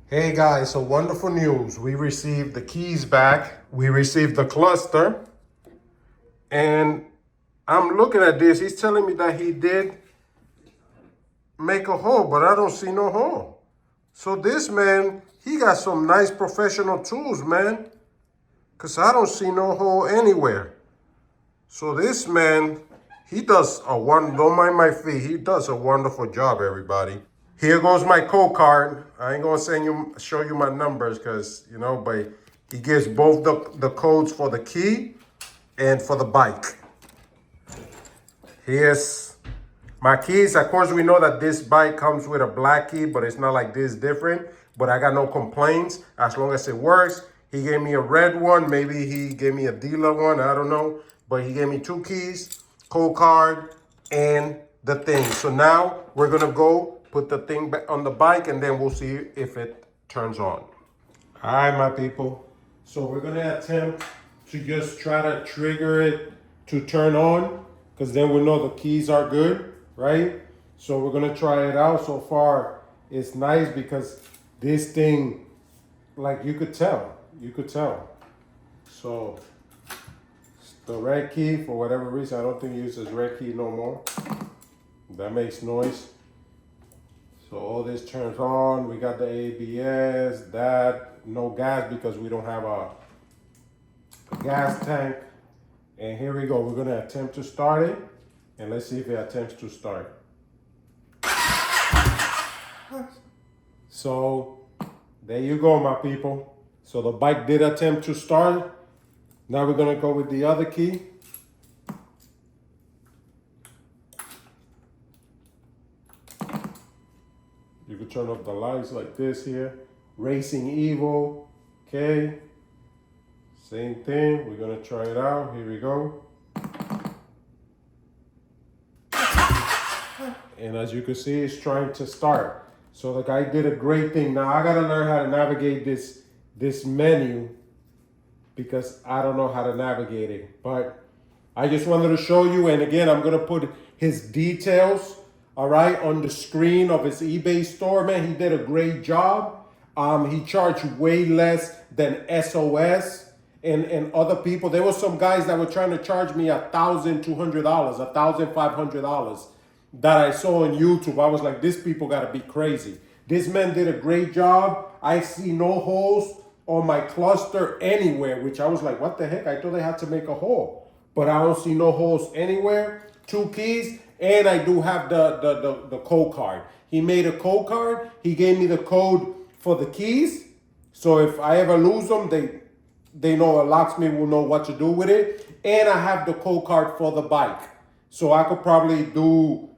Hey guys, so wonderful news. We received the keys back. We received the cluster. And I'm looking at this. He's telling me that he did make a hole, but I don't see no hole. So this man, he got some nice professional tools, man. Because I don't see no hole anywhere. So this man, he does don't mind my feet. He does a wonderful job, everybody. Here goes my code card. I ain't gonna show you my numbers because, but he gives both the codes for the key and for the bike. Here's my keys. Of course, we know that this bike comes with a black key, but it's not like this different. But I got no complaints as long as it works. He gave me a red one. Maybe he gave me a dealer one. I don't know. But he gave me 2 keys, code card, and the thing. So now we're going to go put the thing back on the bike, and then we'll see if it turns on. All right, my people. So we're going to attempt to just try to trigger it to turn on, because then we know the keys are good, right? So we're going to try it out. So far, it's nice because this thing, like you could tell. So the red key, for whatever reason, I don't think he uses red key no more. That makes noise. So all this turns on. We got the ABS, no gas because we don't have a gas tank. And here we go. We're gonna attempt to start it. And let's see if it attempts to start. So there you go, my people. So the bike did attempt to start. Now we're gonna go with the other key. You can turn off the lights like this here. Racing Evil, okay. Same thing, we're gonna try it out. Here we go. And as you can see, it's trying to start. So the guy did a great thing. Now I gotta learn how to navigate this menu because I don't know how to navigate it. But I just wanted to show you, and again, I'm gonna put his details, all right, on the screen of his eBay store. Man, he did a great job. He charged way less than SOS and other people. There were some guys that were trying to charge me $1,200, $1,500 that I saw on YouTube. I was like, these people gotta be crazy. This man did a great job. I see no holes on my cluster anywhere, which I was like, what the heck? I thought they had to make a hole, but I don't see no holes anywhere. 2 keys, and I do have the code card. He made a code card. He gave me the code for the keys. So if I ever lose them, they know a locksmith will know what to do with it. And I have the code card for the bike. So I could probably do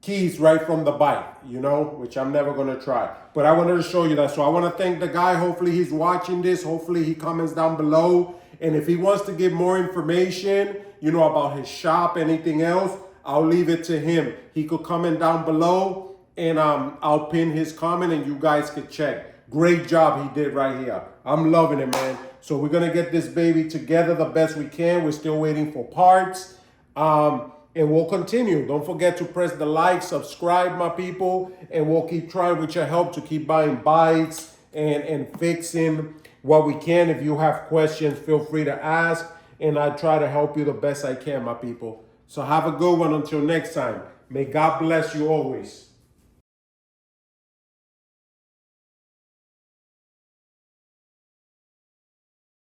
keys right from the bike, which I'm never gonna try. But I wanted to show you that. So I wanna thank the guy. Hopefully he's watching this. Hopefully he comments down below. And if he wants to give more information, about his shop, anything else, I'll leave it to him. He could comment down below and I'll pin his comment and you guys could check. Great job he did right here. I'm loving it, man. So we're gonna get this baby together the best we can. We're still waiting for parts. And we'll continue. Don't forget to press the like, subscribe, my people, and we'll keep trying with your help to keep buying bikes and fixing what we can. If you have questions, feel free to ask, and I try to help you the best I can, my people. So have a good one until next time. May God bless you always.